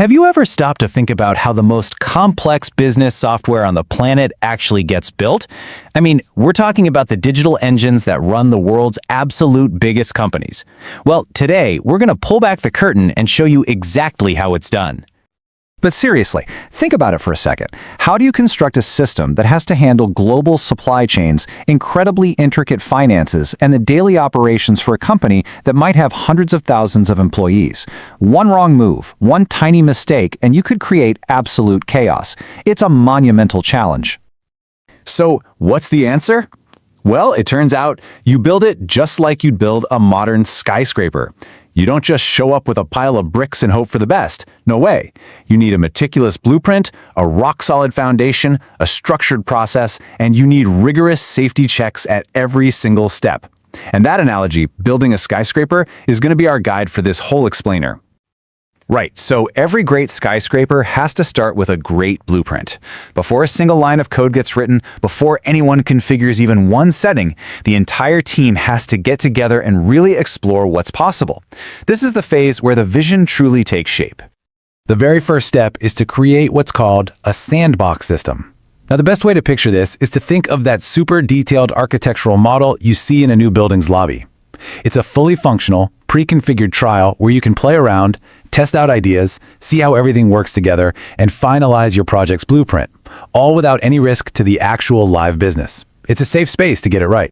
Have you ever stopped to think about how the most complex business software on the planet actually gets built? I mean, we're talking about the digital engines that run the world's absolute biggest companies. Well, today, we're going to pull back the curtain and show you exactly how it's done. But seriously, think about it for a second. How do you construct a system that has to handle global supply chains, incredibly intricate finances, and the daily operations for a company that might have hundreds of thousands of employees? One wrong move, one tiny mistake, and you could create absolute chaos. It's a monumental challenge. So, what's the answer? Well, it turns out you build it just like you'd build a modern skyscraper. You don't just show up with a pile of bricks and hope for the best. No way. You need a meticulous blueprint, a rock-solid foundation, a structured process, and you need rigorous safety checks at every single step. And that analogy, building a skyscraper, is going to be our guide for this whole explainer. Right, so every great skyscraper has to start with a great blueprint. Before a single line of code gets written, before anyone configures even one setting, the entire team has to get together and really explore what's possible. This is the phase where the vision truly takes shape. The very first step is to create what's called a sandbox system. Now, the best way to picture this is to think of that super detailed architectural model you see in a new building's lobby. It's a fully functional, pre-configured trial where you can play around, test out ideas, see how everything works together, and finalize your project's blueprint, all without any risk to the actual live business. It's a safe space to get it right.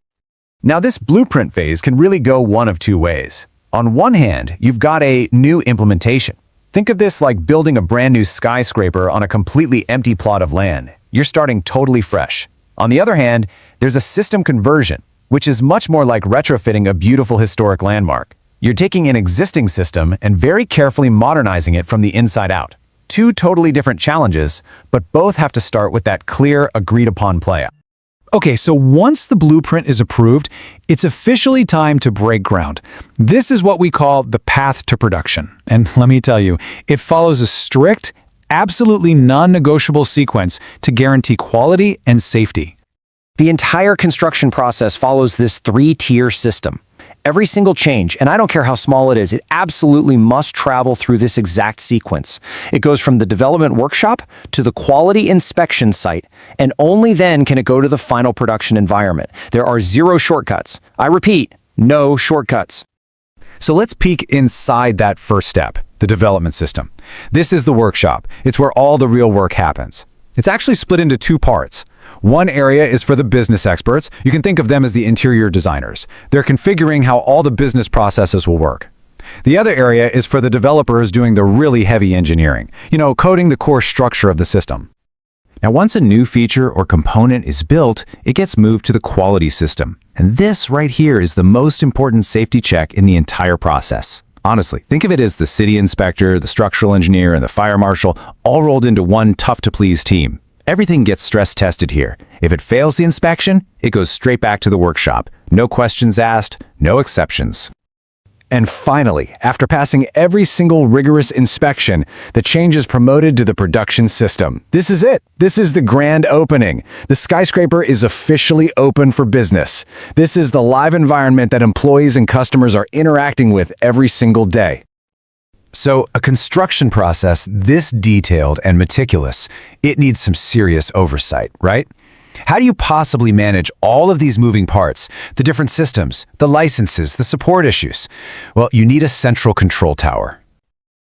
Now, this blueprint phase can really go one of two ways. On one hand, you've got a new implementation. Think of this like building a brand new skyscraper on a completely empty plot of land. You're starting totally fresh. On the other hand, there's a system conversion, which is much more like retrofitting a beautiful historic landmark. You're taking an existing system and very carefully modernizing it from the inside out. Two totally different challenges, but both have to start with that clear, agreed-upon play. Okay, so once the blueprint is approved, it's officially time to break ground. This is what we call the path to production. And let me tell you, it follows a strict, absolutely non-negotiable sequence to guarantee quality and safety. The entire construction process follows this three-tier system. Every single change, and I don't care how small it is, it absolutely must travel through this exact sequence. It goes from the development workshop to the quality inspection site, and only then can it go to the final production environment. There are zero shortcuts. I repeat, no shortcuts. So let's peek inside that first step, the development system. This is the workshop. It's where all the real work happens. It's actually split into two parts. One area is for the business experts. You can think of them as the interior designers. They're configuring how all the business processes will work. The other area is for the developers doing the really heavy engineering, coding the core structure of the system. Now, once a new feature or component is built, it gets moved to the quality system. And this right here is the most important safety check in the entire process. Honestly, think of it as the city inspector, the structural engineer, and the fire marshal all rolled into one tough-to-please team. Everything gets stress tested here. If it fails the inspection, it goes straight back to the workshop. No questions asked, no exceptions. And finally, after passing every single rigorous inspection, the change is promoted to the production system. This is it. This is the grand opening. The skyscraper is officially open for business. This is the live environment that employees and customers are interacting with every single day. So, a construction process this detailed and meticulous, it needs some serious oversight, right? How do you possibly manage all of these moving parts, the different systems, the licenses, the support issues? Well, you need a central control tower.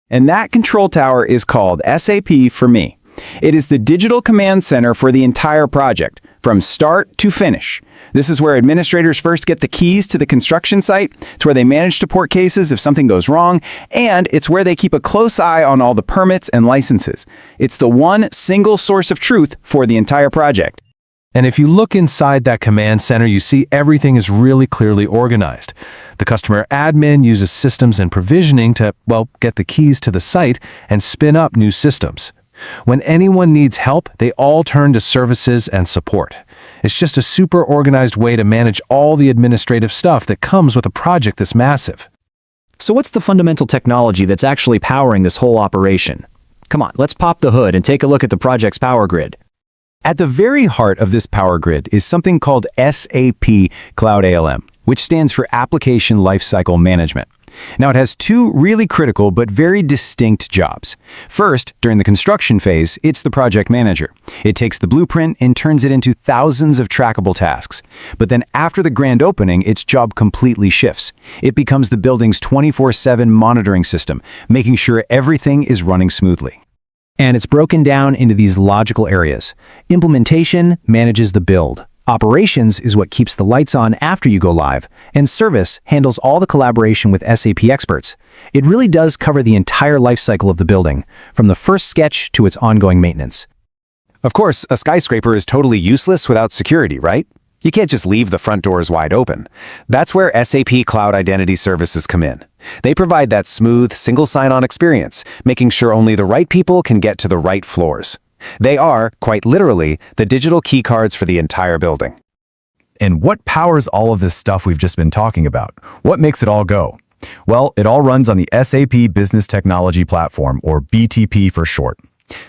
And that control tower is called SAP for me. It is the digital command center for the entire project, from start to finish. This is where administrators first get the keys to the construction site. It's where they manage support cases if something goes wrong, and it's where they keep a close eye on all the permits and licenses. It's the one single source of truth for the entire project. And if you look inside that command center, you see everything is really clearly organized. The customer admin uses systems and provisioning to, get the keys to the site and spin up new systems. When anyone needs help, they all turn to services and support. It's just a super organized way to manage all the administrative stuff that comes with a project this massive. So what's the fundamental technology that's actually powering this whole operation? Come on, let's pop the hood and take a look at the project's power grid. At the very heart of this power grid is something called SAP Cloud ALM, which stands for Application Lifecycle Management. Now, it has two really critical but very distinct jobs. First, during the construction phase, it's the project manager. It takes the blueprint and turns it into thousands of trackable tasks. But then after the grand opening, its job completely shifts. It becomes the building's 24/7 monitoring system, making sure everything is running smoothly. And it's broken down into these logical areas. Implementation manages the build. Operations is what keeps the lights on after you go live, and service handles all the collaboration with SAP experts. It really does cover the entire life cycle of the building, from the first sketch to its ongoing maintenance. Of course, a skyscraper is totally useless without security, right? You can't just leave the front doors wide open. That's where SAP Cloud Identity Services come in. They provide that smooth, single sign-on experience, making sure only the right people can get to the right floors. They are, quite literally, the digital key cards for the entire building. And what powers all of this stuff we've just been talking about? What makes it all go? Well, it all runs on the SAP Business Technology Platform, or BTP for short.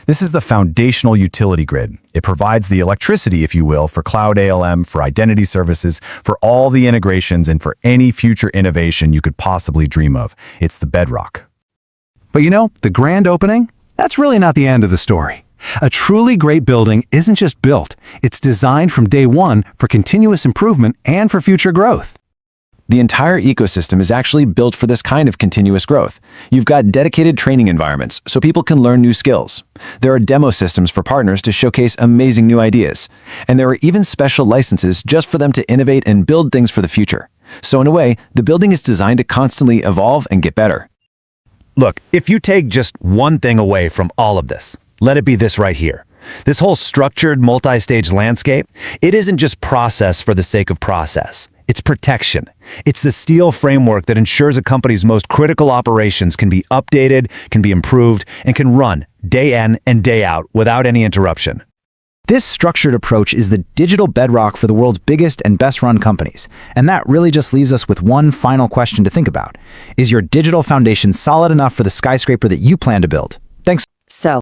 This is the foundational utility grid. It provides the electricity, if you will, for cloud ALM, for identity services, for all the integrations, and for any future innovation you could possibly dream of. It's the bedrock. But you know, the grand opening? That's really not the end of the story. A truly great building isn't just built, it's designed from day one for continuous improvement and for future growth. The entire ecosystem is actually built for this kind of continuous growth. You've got dedicated training environments so people can learn new skills. There are demo systems for partners to showcase amazing new ideas. And there are even special licenses just for them to innovate and build things for the future. So in a way, the building is designed to constantly evolve and get better. Look, if you take just one thing away from all of this, let it be this right here. This whole structured, multi-stage landscape, it isn't just process for the sake of process. It's protection. It's the steel framework that ensures a company's most critical operations can be updated, can be improved, and can run day in and day out without any interruption. This structured approach is the digital bedrock for the world's biggest and best-run companies. And that really just leaves us with one final question to think about. Is your digital foundation solid enough for the skyscraper that you plan to build?